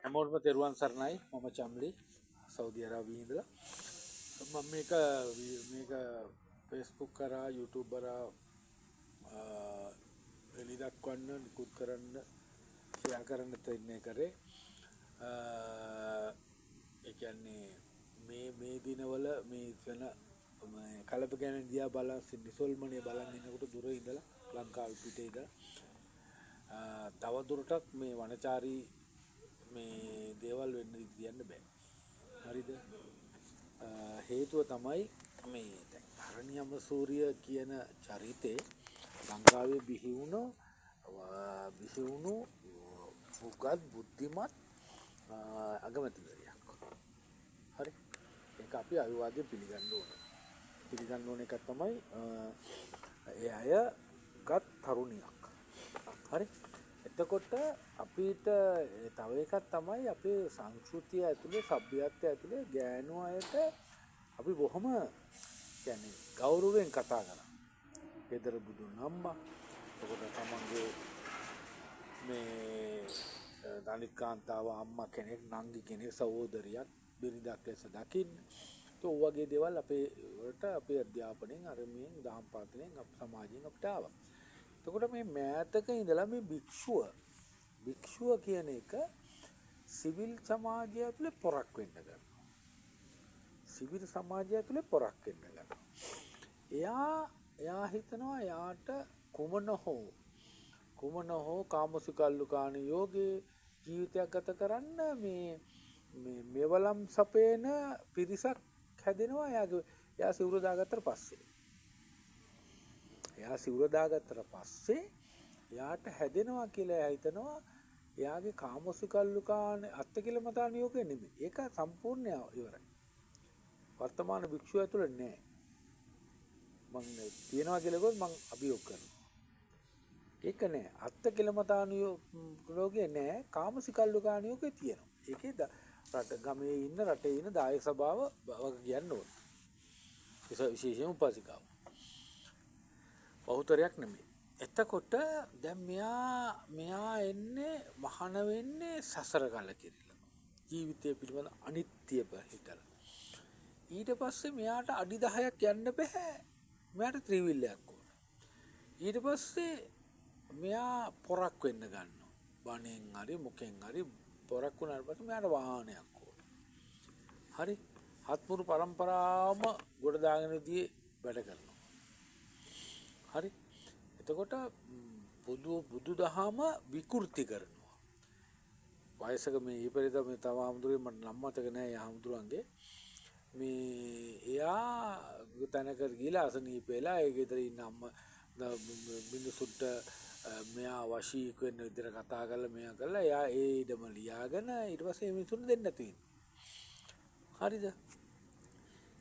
හැමෝටම තෙරුවන් සරණයි. මම චම්ලි සෞදි අරාබියේ ඉඳලා. මම මේක Facebook කරා YouTube කරා එලි දක්වන්න නිකුත් කරන්න ෂෙයා කරන්න තීරණය කරේ. ඒ කියන්නේ මේ දිනවල මේ වෙන කලප ගැන දිහා බලන් නිසල්මනේ බලන් ඉන්නකොට දුර ඉඳලා ලංකාවේ පිටේ ඉඳලා තව දුරටත් මේ වනචාරී මේ දේවල් වෙන්න කියන්න බෑ. හරිද? හේතුව තමයි මේ දැන් අරණ්‍යම සූර්ය කියන චරිතේ ලංකාවේ බිහි වුණු උගත් බුද්ධිමත් අගමැතිවරයෙක්. හරි. ඒක අපි අවිවාදයෙන් පිළිගන්න ඕනේ. පිළිගන්න ඕන එකක් තමයි ඒ අය ගත් තරුණියක්. හරි. එතකොට අපිට තව එකක් තමයි අපේ සංස්කෘතිය ඇතුලේ සભ્યත්වය ඇතුලේ ගෑනු අයට අපි බොහොම කියන්නේ ගෞරවයෙන් කතා කරනවා. ගෙදර බුදුන් අම්මා එතකොට තමන්ගේ මේ දලිත් කාන්තාව අම්මා කෙනෙක් නංගි කෙනෙක් සහෝදරියක් බිරිඳක් ලෙස දකින්න. ඒ වගේ දේවල් අපේ වලට අපේ අධ්‍යාපනයෙන් අරමින් දහම් පාසලෙන් අප සමාජයෙන් අපිට ආවා. එතකොට මේ මෑතක ඉඳලා මේ භික්ෂුව කියන එක සිවිල් සමාජය තුළ පොරක් වෙන්න ගන්නවා. සිවිල් සමාජය තුළ පොරක් වෙන්න ගන්නවා. එයා හිතනවා එයාට කුමන හෝ කාමසිකල්ලුකාණ යෝගේ ජීවිතයක් ගත කරන්න මේ මෙවලම් සපේන පිරිසක් හැදෙනවා එයා සිවුර දාගත්තට පස්සේ. එයාට හැදෙනවා කියලා එයා හිතනවා එයාගේ කාමසිකල්ලුකාණ අත්තිකිලමතාන යෝගය නෙමෙයි. ඒක සම්පූර්ණ ඉවරයි. වර්තමාන භික්ෂුව ඇතුළේ නැහැ. මම තියනවා කියලා ගොස් මම අභියෝග කරනවා. ඒක නෑ. අත්තිකිලමතාන යෝගය නෑ. කාමසිකල්ලුකාණ යෝගය තියෙනවා. ඒකේ ගමේ ඉන්න රටේ ඉන්න දායක සභාව වග කියන්න ඕන. විශේෂයෙන් උපාසිකාව. බහුතරයක් නෙමෙයි. එතකොට දැන් මෙයා එන්නේ මහාන වෙන්නේ සසර කල කිරිලා. ජීවිතය පිළිබඳ අනිත්‍ය හිතලා. ඊට පස්සේ මෙයාට අඩි 10ක් යන්න බෑ. මෙයාට ත්‍රිවිල්ලයක් ඕන. ඊට පස්සේ මෙයා පොරක් වෙන්න ගන්නවා. බණෙන් හරි මොකෙන් හරි පොරක් වුණාට පස්සේ මෙයාට වාහනයක් ඕන. හරි. හත්මුරු පරම්පරාවම ගොඩ දාගෙන ඉදී වැඩ කරනවා. හරි. එතකොට බුදුදහම විකෘති කරනවා. වයසක මේ ඉපරිත මේ තව හමුදුරේ මට නම් මතක නෑ යහමුදුරන්ගේ මේ එයා තැනක ගිහලා අසනීප වෙලා ඒ ගෙදර ඉන්න අම්මා මිනිසුන්ට මෙයා වශී වෙන විදිහට කතා කරලා මෙයා කළා එයා ඒ ඉඩම ලියාගෙන ඊට පස්සේ මිනිසුන්ට දෙන්න තියෙනවා. හරිද?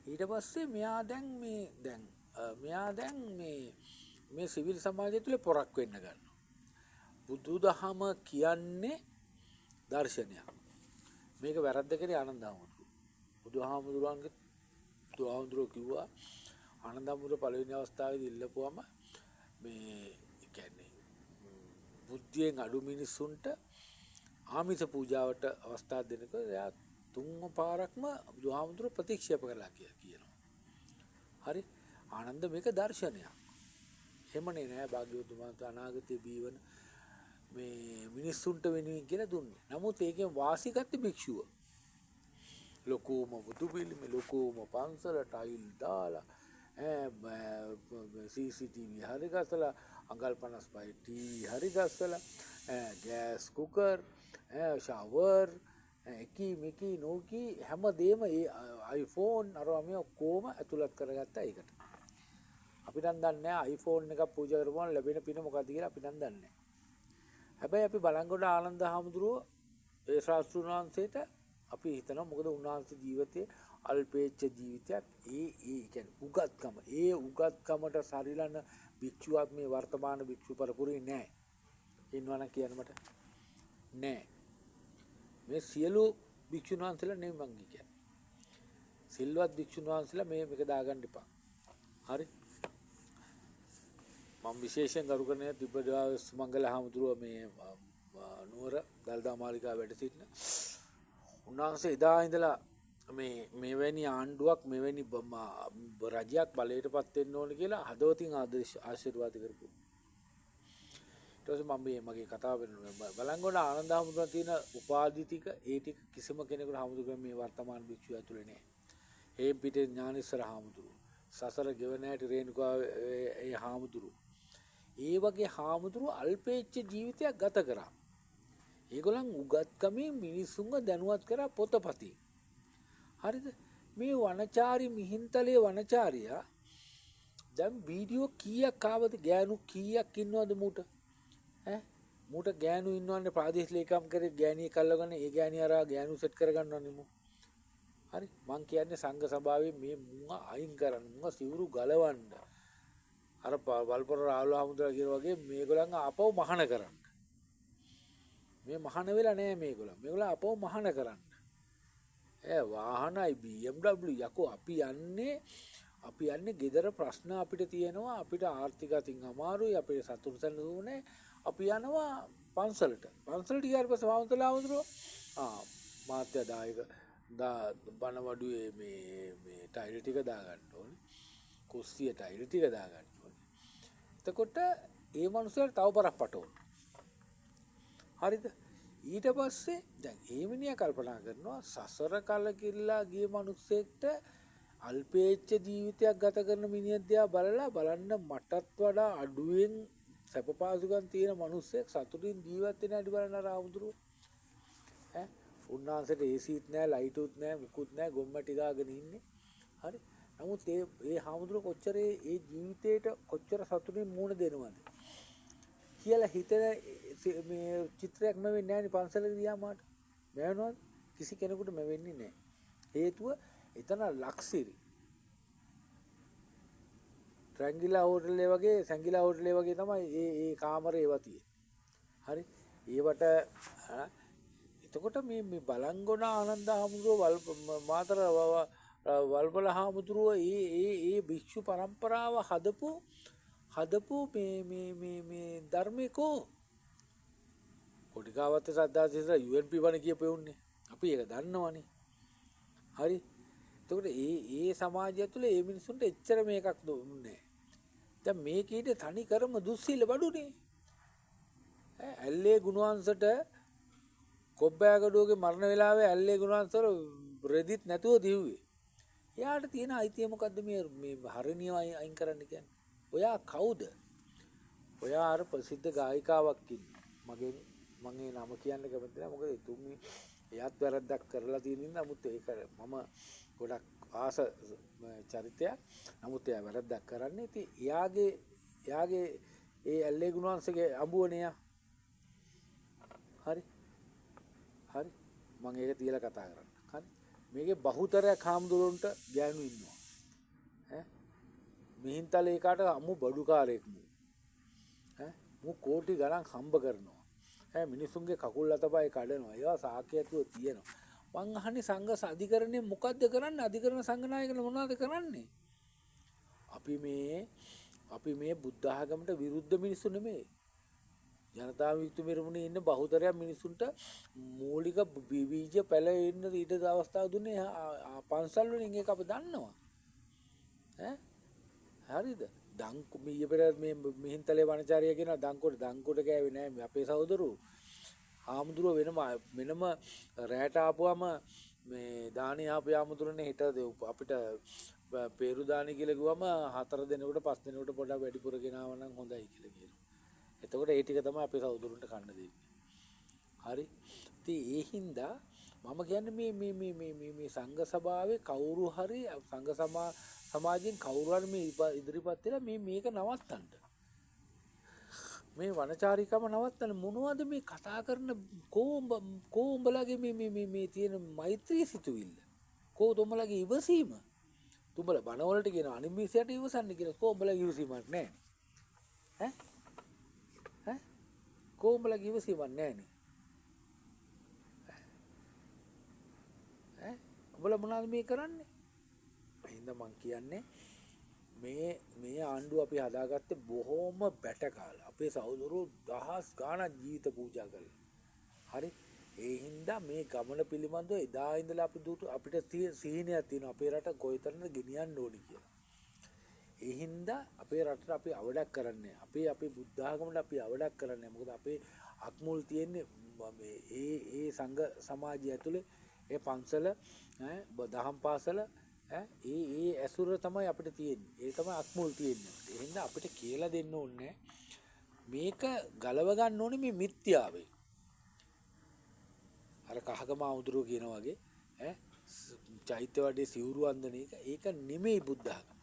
ඊට පස්සේ මෙයා දැන් මේ සිවිල් සමාජය තුළ පොරක් වෙන්න ගන්නවා. බුදුදහම කියන්නේ දර්ශනයක්. මේක වැරද්ද කරේ ආනන්ද හාමුදුරුවෝ. බුදුහාමුදුරුවෝ කිව්වා ආනන්ද හාමුදුරුවෝ පළවෙනි අවස්ථාවේදී ඉල්ලපුවම මේ කියන්නේ බුද්ධියෙන් අඩු මිනිස්සුන්ට ආමිෂ පූජාවට අවස්ථාව දෙනකොට එයා තුන් පාරක්ම බුදුහාමුදුරුවෝ ප්‍රතික්ෂේප කළා කියනවා. හරි. ආනන්ද මේක දර්ශනයක්. එහෙමනේ නෑ භාග්‍යවතුන් වහන්සේ අනාගතයේ බීවන මේ මිනිස්සුන්ට වෙනුවෙන් කියලා දුන්නේ. නමුත් ඒකෙන් වාසි ගත්ත භික්ෂුව ලොකෝම බුදු පිළිම ලොකෝම පන්සල ටයිල් දාලා CCTV හරි ගස්සලා අඟල් 55 ටීවී හරි ගස්සලා ගෑස් කුකර් ෂවර් එකී නෝකී හැමදේම ඒ iPhone අරවා මේ ඔක්කොම ඇතුළත් කරගත්තා ඒකට. අපි නම් දන්නේ නැහැ iPhone එකක් පූජා කරපුවම ලැබෙන පින මොකක්ද කියලා අපි නම් දන්නේ නැහැ. හැබැයි අපි බලංගොඩ ආනන්ද හාමුදුරුවෝ ඒ ශාස්ත්‍රඥ වහන්සේට අපි හිතනවා මොකද උන්වහන්සේ ජීවිතයේ අල්පේච්ඡ ජීවිතයක් ඒ කියන්නේ උගත්කමට සරිලන භික්ෂුවක් මේ වර්තමාන භික්ෂු පරපුරේ නැහැ. ඉන්නවනම් කියන්න මට නැහැ. මේ සියලු භික්ෂුන් වහන්සේලා නෙමෙයි මං කියන්නේ. සිල්වත් භික්ෂුන් වහන්සේලා මේක දාගන්න එපා. හරි. මම විශේෂයෙන් ගරු කරන තිබ්බදා සුමංගල හාමුදුරුව මේ නුවර දල්දා මාලිගාව වැඩ සිටින උන්වහන්සේ එදා ඉඳලා මෙවැනි ආණ්ඩුවක් මෙවැනි රජයක් බලයට පත් වෙන්න ඕන කියලා හදවතින් ආශිර්වාද කරපු. ඊට පස්සේ මම මගේ කතාව බලංගොඩ ආනන්ද හාමුදුරුවෝ තියෙන උපාධි ටික ඒ ටික කිසිම කෙනෙකුට හාමුදුරුවෝ මේ වර්තමාන භික්ෂුව ඇතුලේ නැහැ. ඒ පිටේ ඥානේශ්වර හාමුදුරුවෝ, සසර ගෙවන හැටි රේණුකා ඒ හාමුදුරුවෝ. ඒ වගේ හාමුදුරුවෝ අල්පේච්ඡ ජීවිතයක් ගත කරා. ඒගොල්ලන් උගත්කමින් මිනිස්සුන්ව දැනුවත් කරා පොතපතින්. හරිද? මේ වනචාරි මිහින්තලේ වනචාරියා දැන් වීඩියෝ කීයක් ආවද? ගෑනු කීයක් ඉන්නවද මූට? මූට ගෑනු ඉන්නවන්නේ ප්‍රාදේශීය ලේකම් කරේ ගෑණියෙක් අල්ලගෙන ඒ ගෑණිය අරා ගෑනු සෙට් කරගන්නවනේ මූ. හරි මං කියන්නේ සංඝ සභාවේ මේ මුංග අයින් කරන්න මුංග සිවුරු ගලවන්න අර වල්පොර රාහුල හමුදුර කියලා වගේ මේගොල්ලන් ආපහු මහාන කරන්න. මේ මහාන වෙලා නෑ මේගොල්ලන් ආපහු මහාන කරන්න. වාහනයි BMW යකෝ අපි යන්නේ ගෙදර ප්‍රශ්න අපිට තියෙනවා අපිට ආර්ථික අතින් අමාරුයි අපේ සතුරු සැලසුනේ අපි යනවා පන්සලට ගියාට පස්සේ වවුන්තලා හමුදුර මාත්‍ය දායක බණවඩුවේ මේ ටයිල් ටික දාගන්න ඕනේ කුස්සිය ටයිල් ටික දාගන්න ඕනේ එතකොට ඒ මනුස්සයාට තව බරක් පටවන හරිද ඊට පස්සේ දැන් ඒ මිනිහා කල්පනා කරනවා සසර කලකිරලා ගිය මිනිස්සෙක්ට අල්පේච්ඡ ජීවිතයක් ගත කරන මිනිහෙක් දිහා බලන්න මටත් වඩා අඩුවෙන් සැප පාසුකම් තියෙන මිනිස්සෙක් සතුටින් ජීවත් වෙන හැටි බලන්න රාමුදුරු උන්වහන්සේට ඒසීත් නැහැ ලයිටුත් නැහැ මුකුත් නැහැ ගොම්මැටි ගාගෙන ඉන්නේ හරි නමුත් ඒ හාමුදුරු කොච්චර ඒ ජීවිතේට කොච්චර සතුටින් මුණ දෙනවද කියලා හිතන මේ චිත්‍රයක් මම වෙන්නේ නැහැ නේ පන්සලට ගියාම මට මෑවනවද කිසි කෙනෙකුට මම වෙන්නේ නැහැ හේතුව එතන ලක්සිරි ට්‍රැන්ගිලා හෝටලේ වගේ සැංගිලා හෝටලේ වගේ තමයි ඒ කාමරේ ඒවා තියෙන්නේ හරි ඒවට එතකොට මේ බලංගොඩ ආනන්ද හාමුදුරුවෝ මාතර වල්පල හාමුදුරුවෝ ඒ භික්ෂු පරම්පරාව හදපු මේ ධර්මිකෝ කොටිකාවත්තේ සද්දාසිත UNP වණ කියපෙවුන්නේ අපි ඒක දන්නවනේ හරි එතකොට ඒ සමාජය තුළ ඒ මිනිසුන්ට එච්චර මේකක් දුන්නේ දැන් මේකීට තනි කරම දුස්සීල බඩුනේ ඇල්ලේ ගුණවංශට කොබ්බෑගඩුවගේ මරණ වෙලාවේ ඇල්ලේ ගුණවංශර රෙදිත් නැතුව දිව්වේ එයාට තියෙන අයිතිය මොකද්ද මේ හරිනිය අයින් කරන්න කියන්නේ ඔයා කවුද ඔයා අර ප්‍රසිද්ධ ගායිකාවක් ඉන්නේ මම ඒ නම කියන්න කැමති නැහැ මොකද තුමි එයාත් වැරද්දක් කරලා තියෙන නිසා නමුත් ඒක මම ගොඩක් ආස චරිතයක් නමුත් එයා වැරද්දක් කරන්නේ ඉතින් එයාගේ ඒ ඇල්ලේ ගුණවංශගේ අඹුවනේ හරි මම ඒක තියලා කතා කරන්න හරි මේකේ බහුතරයක් හාමුදුරුවන්ට ගෑනු ඉන්නවා මිහින්තලේ කාට අමු බඩුකාරයෙක් මු කෝටි ගණන් හම්බ කරනවා මිනිසුන්ගේ කකුල් අතපය කඩනවා ඒවා සාක්ෂි ඇතුව තියෙනවා මං අහන්නේ සංඝ අධිකරණය මොකද්ද කරන්නේ අධිකරණ සංඝනායකල මොනවද කරන්නේ අපි මේ බුද්ධ ආගමට විරුද්ධ මිනිස්සු නෙමෙයි ජනතා විමුක්ති පෙරමුණේ ඉන්න බහුතරයක් මිනිසුන්ට මූලික බීජ පැල ඉන්න ඊට අවස්ථාව දුන්නේ පන්සල් වලින් ඒක අපි දන්නවා හරිද දංකු මීය පෙර මේ මිහින්තලේ වනචාරිය කියන දංකුට ගෑවේ නෑ අපේ සහෝදරෝ ආමුදුර වෙනම රැට ආපුවම මේ දානි ආපු ආමුදුරනේ හිට අපිට පෙරු දානි කියලා කිව්වම 4 දිනකට 5 දිනකට පොඩක් වැඩිපුර ගෙනාව නම් හොඳයි කියලා කියනවා. එතකොට ඒ ටික තමයි අපේ සහෝදරුන්ට කන්න දෙන්නේ. හරි. ඉතින් ඒ හින්දා මම කියන්නේ මේ සංඝ සභාවේ කවුරු හරි සංඝ සමාජයෙන් කවුරු හරි මේ ඉදිරිපත් වෙලා මේක නවත්තන්න. මේ වනචාරිකම නවත්තන්න මොනවද මේ කතා කරන කොඹලගේ මේ තියෙන මෛත්‍රී සිතුවිල්ල. කොඹලගේ ඉවසීම. තුඹල බණවලට කියන අනිමිසයට ඉවසන්න කියලා කොඹලගේ ඉවසීමක් නැහැ. කොඹලගේ ඉවසීමක් නැහැ නේ. උඹල මොනවද මේ කරන්නේ? එහෙනම් මං කියන්නේ මේ ආණ්ඩුව අපි හදාගත්තේ බොහොම බැට කාලා. අපේ සහෝදරෝ දහස් ගාණක් ජීවිත පූජා කළා. හරි. ඒ හින්දා මේ ගමන පිළිබඳව එදා ඉඳලා අපිට සිහිනයක් තියෙනවා අපේ රට කොයිතරම්ද ගෙනියන්න ඕනි කියලා. ඒ හින්දා අපේ රටට අපි අවඩක් කරන්නේ. අපේ බුද්ධ ආගමට අපි අවඩක් කරන්නේ. මොකද අපේ අක්මුල් තියෙන්නේ ඒ සංඝ සමාජය ඇතුලේ ඒ පන්සල දහම් පාසල ඒ ඇසුර තමයි අපිට තියෙන්නේ. ඒ තමයි අක්මුල් තියෙන්නේ. ඒ හින්දා අපිට කියලා දෙන්න ඕනේ මේක ගලව ගන්න ඕනේ මේ මිත්‍යාවෙන්. අර කහගම ආමුදුරෝ කියන වගේ චෛත්‍ය වඩේ සිවුරු වන්දන ඒක නෙමෙයි බුද්ධ ආගම.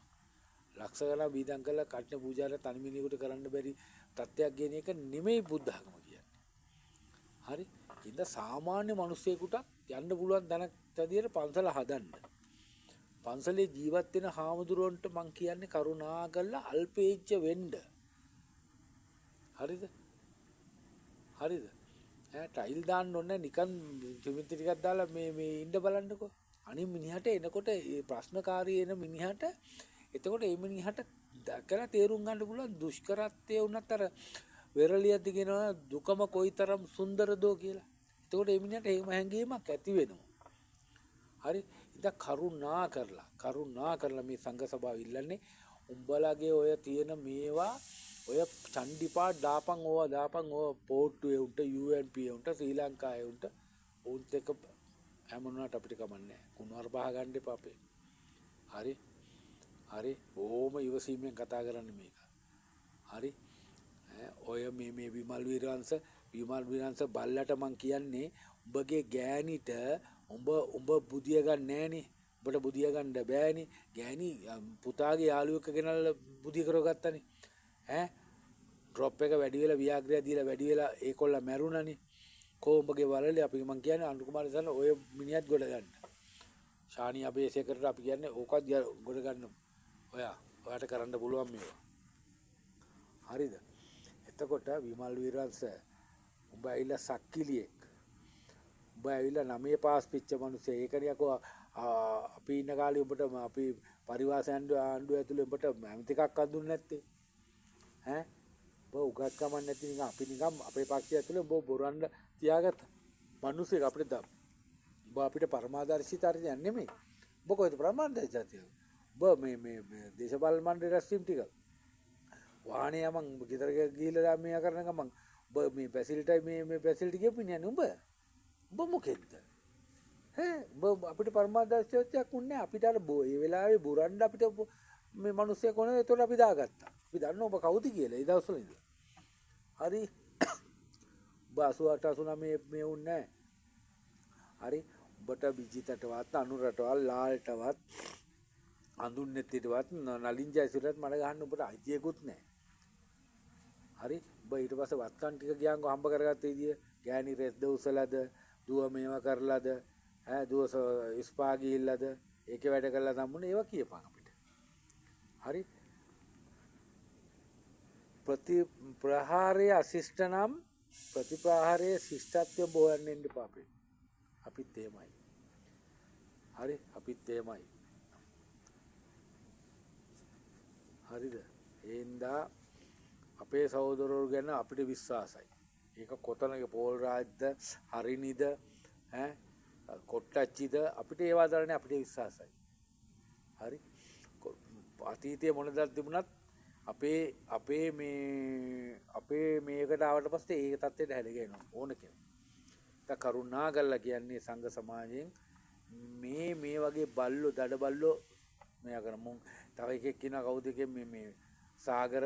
ලක්ෂ ගණන් වීදම් කරලා කට්න පූජාට තනිමිනියෙකුට කරන්න බැරි තත්ත්වයක් ගෙන එක නෙමෙයි බුද්ධ ආගම කියන්නේ. හරි? ඉතින් සාමාන්‍ය මිනිස්සෙකුට යන්න පුළුවන් දැනට පන්සල හදන්න. පන්සලේ ජීවත් වෙන හාමුදුරුවන්ට මං කියන්නේ කරුණා කරලා අල්පේච්ඡ වෙන්න. හරිද? හරිද? ටයිල් දාන්න ඕනේ නිකන් සිමෙන්ති ටිකක් දාලා මේ ඉන්න බලන්නකෝ. අනිත් මිනිහට එනකොට මේ ප්‍රශ්නකාරී එන මිනිහට එතකොට මේ මිනිහට දැකලා තේරුම් ගන්න පුළුවන් දුෂ්කරත්වයේ උනත් අර වෙරළියද්දි කියනවා දුකම කොයිතරම් සුන්දරදෝ කියලා. එතකොට මේ මිනිහට එහෙම හැඟීමක් ඇති වෙනවා. හරි? ඉතින් කරුණා කරලා මේ සංඝ සභාව ඉල්ලන්නේ උඹලගේ ඔය තියෙන මේවා ඔය චණ්ඩිපාට දාපන් පෝට්ටුවේ උන්ට UNP උන්ට ශ්‍රී ලංකාවේ උන්ට උන්ට එක හැමෝනට අපිට කමන්නේ කුණුවර බහ ගන්න එපා අපේ. හරි ඕම ඉවසීමෙන් කතා කරන්න මේක. හරි ඔය මේ විමල් වීරවංශ බල්ලට මං කියන්නේ උඹගේ ගෑණිට උඹ බුදිය ගන්න නෑනේ. උඹට බුදිය ගන්න බෑනේ. ගෑණි පුතාගේ යාළුවෙක් ගෙනල්ලා බුදිය කරගත්තනේ. ඩ්‍රොප් එක වැඩි වෙලා වියාග්‍රය දීලා වැඩි වෙලා ඒකොල්ල මැරුණනේ. කොඹගේ වලලේ අපි මං කියන්නේ අනුර කුමාර සන්න ඔය මිනිහත් ගොඩ ගන්න. ශානි අබේසේකරට අපි කියන්නේ ඕකත් ගොඩ ගන්න. ඔයාට කරන්න පුළුවන් මේවා. හරිද? එතකොට විමල් වීරවංශ උඹ ඇවිල්ලා සක්කිලියෙක්. උඹ ඇවිල්ලා 9 පාස් පිච්ච මිනිස්සේ. ඒකනේ යකෝ අපි ඉන්න කාලේ උඹට අපි පරිවාස ආණ්ඩුව ඇතුලේ උඹට ඇමති එකක් අඳුන්නේ නැත්තේ. උඹ උගත්කමක් නැති නිකන් අපි නිකන් අපේ පක්ෂය ඇතුලේ උඹ බොරන්න තියාගත්ත මිනිස්සෙක් අපිට දම්. උඹ අපිට පරමාදර්ශීතාවය නෙමෙයි. උඹ කොහෙද පරමාදර්ශීතාවය? උඹ මේ දේශපාලන මණ්ඩල රැස්වීම ටික වාහනේ යමන් ගෙදර ගිහිල්ලා මේ කරන ගමන් උඹ මේ ෆැසිලිටි මේ ෆැසිලිටි ගෙපින්නේ නුඹ මොකෙද්ද? උඹ අපිට පරමාදර්ශීත්වයක් උන්නේ අපිට අර ඒ වෙලාවේ බුරන්න අපිට මේ මිනිස්සයා කොහොමද ඒතකොට අපි දාගත්තා. අපි දන්නවා ඔබ කවුද කියලා ඒ දවස්වල ඉඳලා. හරි. ඔබ 88 89 මේ උන්නේ නැහැ. හරි. ඔබට විජිතටවත් අනුරටවත් ලාල්ටවත් අඳුන්නේත්ටවත් නලින් ජයසූරියත් මඩ ගහන්න ඔබට අයිතියකුත් නැහැ. හරි. ඔබ ඊට පස්සේ වත්කම් ටික ගියාංග හම්බ කරගත්ත විදිය ගෑණි රෙස් දවසලද දුව මේවා කරලාද දුව ස්පා ගිහිල්ලාද ඒකේ වැඩ කරලා සම්මුනේ ඒවා කියපන් අපිට. හරි. ප්‍රතිප්‍රහාරයේ අශිෂ්ට නම් ප්‍රතිප්‍රහාරයේ ශිෂ්ටත්වය බොයන්න ඉන්න පාපේ. අපිත් එහෙමයි. හරි අපිත් එහෙමයි. හරිද? ඒන්දා අපේ සහෝදරවරු ගැන අපිට විශ්වාසයි. ඒක කොතනක පෝල් රාජ්‍යද හරිනිද කොට්ටච්චිද අපිට ඒවා දාන්නේ අපිට විශ්වාසයි. හරි. අතීතයේ මොන දත් තිබුණත් අපේ මේකට ආවට පස්සේ ඒක තත්ත්වයට හැදගෙනවා ඕන කෙනෙක්. ඒක කරුණා කරලා කියන්නේ සංඝ සමාජයෙන් මේ වගේ බල්ලෝ දඩ බල්ලෝ මෙයා කරමු. තව එකෙක් කියනවා කවුද මේ සාගර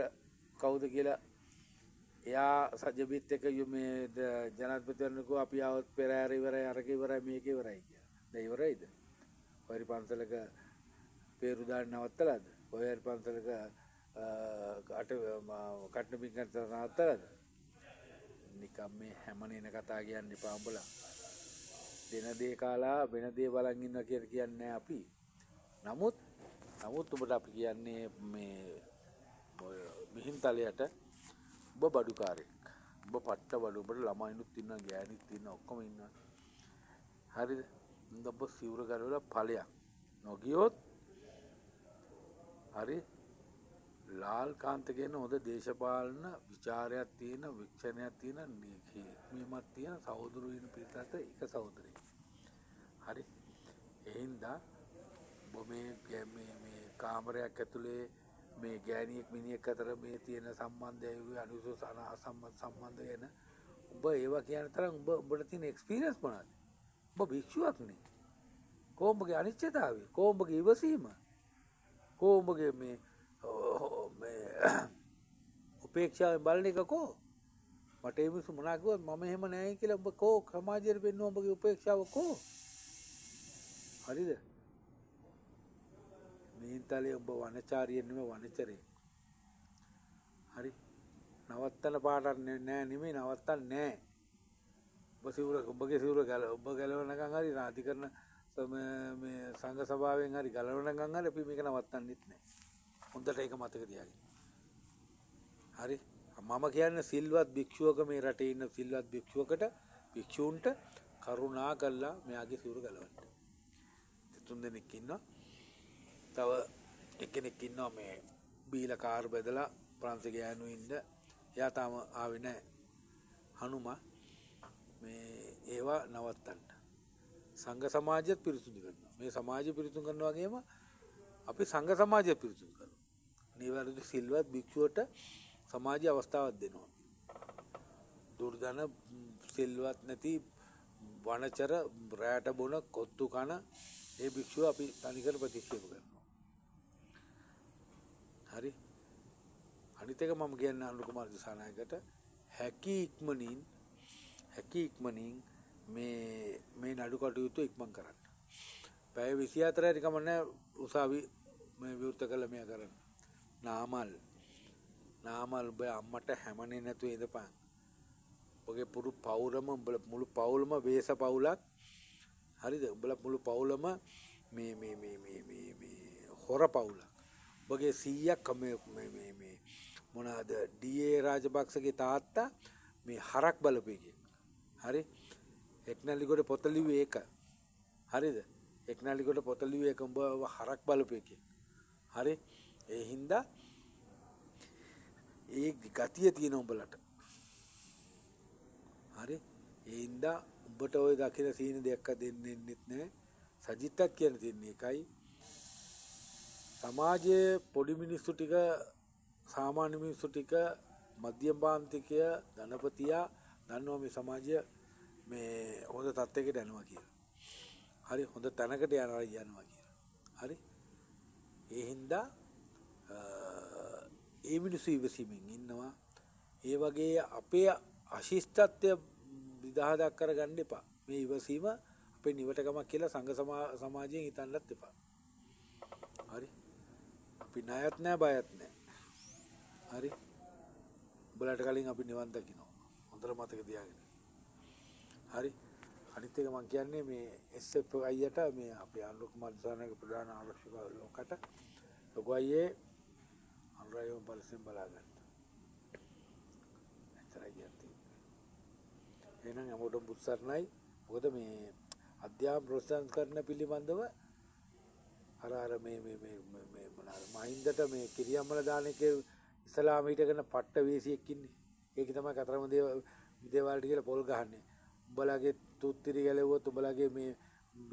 කවුද කියලා එයා සජ්ජබිත් එක මේ ජනාධිපතිවරණකෝ අපි ආවත් පෙරහැර ඉවරයි අරක ඉවරයි මේක ඉවරයි කියලා. දැන් ඉවරයිද? ඔය පන්සලක පේරු දාන්න නවත්තලාද? ඔය පන්සලක කට්න පිංකම් නවත්තලාද? නිකම් මේ හැමනේන කතා කියන්න එපා උඹලා. දෙන දේ කාලා වෙන දේ බලන් ඉන්නවා කියලා කියන්නේ අපි. නමුත් ඔබට අපි කියන්නේ මේ මිහින්තලයට ඔබ බඩුකාරයෙක්. ඔබ පට්ට බඩු. ඔබට ළමයිනුත් ඉන්නවා, ගෑණිත් ඉන්නවා, ඔක්කොම ඉන්නවා. හරිද? ඔබ සිවුර ගලවලා ඵලයක්. නොගියොත් හරි ලාල් කාන්ත කියන හොඳ දේශපාලන විචාරයක් තියෙන වික්ෂණයක් තියෙන නික්මීමක් තියෙන සහෝදරු වෙන පිරිස අතර එක සහෝදරයෙක්. හරි. එහින්දා ඔබ මේ කාමරයක් ඇතුලේ මේ ගෑණියෙක් මිනිහෙක් අතර මේ තියෙන සම්බන්ධය අනුසස් සම්බන්ධ ගැන ඔබ ඒවා කියන තරම් ඔබට තියෙන එක්ස්පීරියන්ස් මොනවද? ඔබ භික්ෂුවක් නේ. කොහොමගේ අනිශ්චිතතාවය? කොහොමගේ ඉවසීම? කොහොමගේ මේ උපේක්ෂාවෙන් බලන එක කෝ? මට ඒ මිනිස්සු මොනවා කිව්වත් මම එහෙම නැහැ කියලා ඔබ කෝ සමාජයට පෙන්වන ඔබගේ උපේක්ෂාව කෝ? හරිද? මේන්තලේ ඔබ වනචාරියෙක් නෙමෙයි වනචරේ. හරි. නවත්තන පාටක් නෑ නෙමෙයි නවත්තන්නේ නෑ. ඔබගේ සිවුර ඔබ ගලවනකම් හරි රාජිකරණ මේ සංඝ සභාවෙන් හරි ගලවනකම් හරි අපි මේක නවත්තන්නෙත් නෑ. හොඳට ඒක මතක තියාගන්න. හරි. මම කියන්නේ සිල්වත් භික්ෂුවක මේ රටේ ඉන්න සිල්වත් භික්ෂූන්ට කරුණා කළා මෙයාගේ සිවුර ගලවන්න. තුන් දෙනෙක් ඉන්නවා. තව එක්කෙනෙක් ඉන්නවා මේ බීලා කාර් බෙදලා ප්‍රංශ ගෑනු ඉන්න. එයා තාම ආවේ නැහැ. හනුමා මේ ඒවා නවත්තන්න. සංඝ සමාජයත් පිරිසුදු කරනවා. මේ සමාජය පිරිසුදු කරනවා වගේම අපි සංඝ සමාජය පිරිසුදු කරනවා. නිවැරදි සිල්වත් භික්ෂුවට සමාජයේ අවස්ථාවක් දෙනවා. දුර්ධන සිල්වත් නැති වනචර රැට බොන කොත්තු කන ඒ භික්ෂුව අපි තනිකර ප්‍රතික්ෂේප කරනවා. හරි. අනිත් එක මම කියන්නේ අනුර කුමාර දිසානායකට හැකි ඉක්මනින් මේ නඩු කටයුතු ඉක්මන් කරන්න. පැය 24 හරි කමන්නේ උසාවි මේ විවෘත කළ මෙයා කරන්න. නාමල් ඔබ අම්මට හැමනේ නැතුව ඉඳපන්. ඔබගේ මුළු පවුලම වේස පවුලක්. හරිද? උඹලා මුළු පවුලම මේ හොර පවුලක්. ඔබගේ 100ක් මේ මොනවාද ඩී.ඒ. රාජපක්ෂගේ තාත්තා මේ හරක් බලපෙකින්. හරි? එක්නැලිගොඩ පොත ලිව්වේ ඒක. හරිද? එක්නැලිගොඩ පොත ලිව්වේ ඒක උඹ හරක් බලපෙකින්. හරි? ඒ හින්දා ඒ ගතිය තියෙන උඹලට. හරි? ඒ හින්දා උඹට ওই දකින සීන දෙයක් දෙන්නෙත් නැහැ. සජිත්තත් කියන තියන්නේ එකයි. සමාජයේ පොඩි මිනිස්සු ටික සාමාන්‍ය මිනිස්සු ටික මධ්‍යම පාන්තිකය ධනපතියා දන්නවා මේ සමාජය මේ හොඳ තත්ත්වයකට යනවා කියලා. හරි හොඳ තැනකට යනවා කියලා. හරි? ඒ හින්දා ඒ මිනිස්සු ඉවසීමෙන් ඉන්නවා. ඒ වගේ අපේ අශිෂ්ටත්වය විදහාදක් කරගන්න එපා. මේ ඉවසීම අපේ නිවටකමක් කියලා සංඝ සමාජයෙන් හිතන්නත් එපා. හරි? අපි ණයත් නැහැ බයත් නැහැ. හරි? උඹලට කලින් අපි නිවන් දකිනවා. හොඳට මතක තියාගන්න. හරි? අනිත් එක මම කියන්නේ මේ SF අයියට මේ අපේ අනුර කුමාර දිසානායක ප්‍රධාන ආරක්ෂක ලෝකට ලොකු අයියේ අනුරායව බලසින් බලාගන්න. එතරම් යන්නේ. එහෙනම් අපොට බුත්සර්ණයි. මොකද මේ අධ්‍යාපන ප්‍රොසෙස් කරන පිළිබඳව අර මේ මොනවාද මහින්දට මේ කිරියම්මල දාන එකේ ඉස්ලාම හිටගෙන පට්ට වේසියෙක් ඉන්නේ. ඒක තමයි කතරම දේවාලට කියලා පොල් ගහන්නේ. උඹලගේ තුත්තිරි ගැලෙව්වොත් උඹලගේ මේ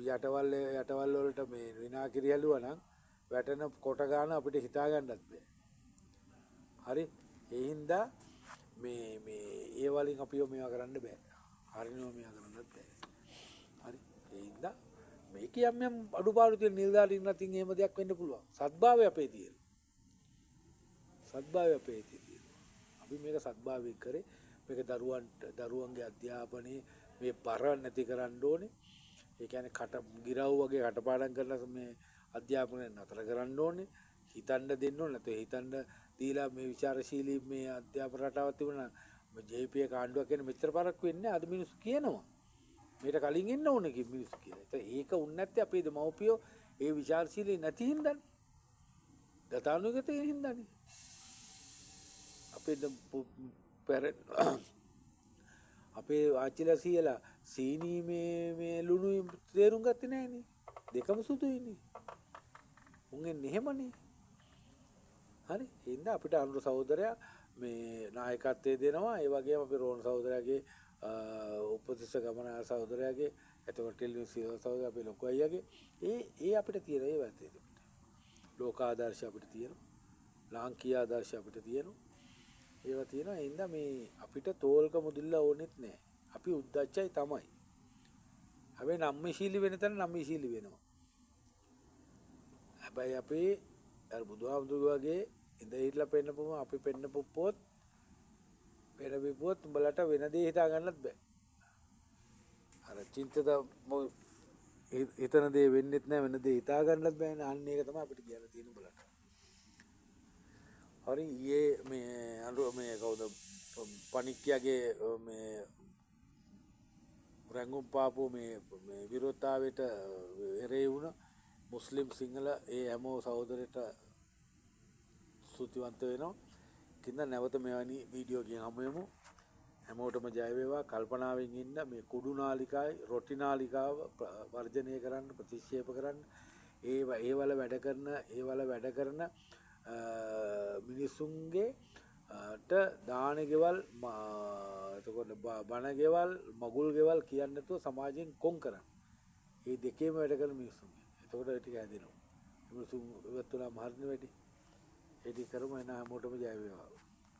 යටවල් වලට මේ විනාකිරි හැලුවා නම් වැටෙන කොට ගන්න අපිට හිතා ගන්නත් බෑ. හරි? ඒ හින්දා මේ ඒ වලින් අපිව මේවා කරන්න බෑ. හරිනෝ මේවා කරන්නත් බෑ. හරි? ඒ හින්දා මේක යම් අඩුපාඩු තියෙන නිලධාරීන් අතින් එහෙම දෙයක් වෙන්න පුළුවන්. සත්භාවය අපේ තියෙන. සත්භාවය අපේ තියෙන. අපි මේක සත්භාවයෙන් කරේ මේක දරුවන්ගේ අධ්‍යාපනයේ මේ බර නැති කරන්න ඕනේ. ඒ කියන්නේ ගිරව් වගේ කටපාඩම් කරලා මේ අධ්‍යාපනය නතර කරන්න ඕනේ. හිතන්න දෙන්න ඕනේ. නැත්නම් හිතන්න දීලා මේ විචාරශීලී මේ අධ්‍යාපන රටාවක් තිබුණා. මේ ජේ.පී. කාණ්ඩුවක් කියන්නේ මෙච්චර පාරක් වෙන්නේ අද මිනිස්සු කියනවා. මේට කලින් එන්න ඕනේ කි මිනිස්සු කියලා. ඒක උන්නේ නැත්තේ අපේ දෙමව්පියෝ ඒ විචාරශීලී නැති හින්දානේ. දතානුගතේ හින්දානේ. අපේ ආච්චිලා සීයලා සීනි මේ ලුණුයි තේරුම් ගත්තේ නැහනේ. දෙකම සුදුයිනේ. උන්ගෙන් එහෙමනේ. හරි ඉන්න අපිට අනුර සහෝදරයා මේ නායකත්වය දෙනවා ඒ වගේම අපි රෝහණ සහෝදරයාගේ උපතිස්ස ගමන සහෝදරයාගේ එතකොට ටෙල්වින් සීවල් සහෝදරයා අපේ ලොකු අයියාගේ ඒ අපිට තියෙන ඒ වැදේ අපිට ලෝක ආදර්ශ අපිට තියෙනවා ලාංකීය ආදර්ශ අපිට තියෙනවා ඒවා තියෙනවා ඒ හින්දා මේ අපිට තෝල්ක මුදිල්ල ඕනෙත් නැහැ අපි උද්දච්චයි තමයි හැබැයි නම්මශීලී වෙන තැන නම්මශීලී වෙනවා හැබැයි අපි අර බුදුහාමුදුරුවෝ වගේ ඉඳ හිටලා පෙන්නපුවම අපි පෙන්නපු පොත් පෙන්නපුවොත් උඹලට වෙන දේ හිතා ගන්නත් බෑ අර චින්තද හිතන දේ වෙන්නෙත් නැහැ වෙන දේ හිතා ගන්නත් බෑනේ අන්න ඒක තමයි අපිට කියන්න තියෙන උඹලට හරි ඊයේ මේ අර මේ කවුද පණික්කියාගේ මේ රැඟුම් පාපු මේ විරෝධතාවයට එරේ වුණ මුස්ලිම් සිංහල ඒ හැමෝ සහෝදරයට ස්තුතිවන්ත වෙනවා. කින්ද නැවත මෙවැනි වීඩියෝ එකකින් හමු වෙමු. හැමෝටම ජය වේවා. කල්පනාවෙන් ඉන්න මේ කුඩු නාලිකායි රොටි නාලිකාව වර්ජනය කරන්න ප්‍රතික්ෂේප කරන්න. ඒවල වැඩ කරන මිනිසුන්ගේ දාන ගෙවල් එතකොට බණ ගෙවල් මගුල් ගෙවල් කියන්නේ නැතුව සමාජයෙන් කොන් කරන්න. මේ දෙකේම වැඩ කරන මිනිස්සුන්ගේ. එතකොට ඒ ටික හැදෙනවා. මිනිසුන් ඉවත් වුණාම හරිනේ වැඩි. ඒ ටික කරමු එන හැමෝටම ජය වේවා.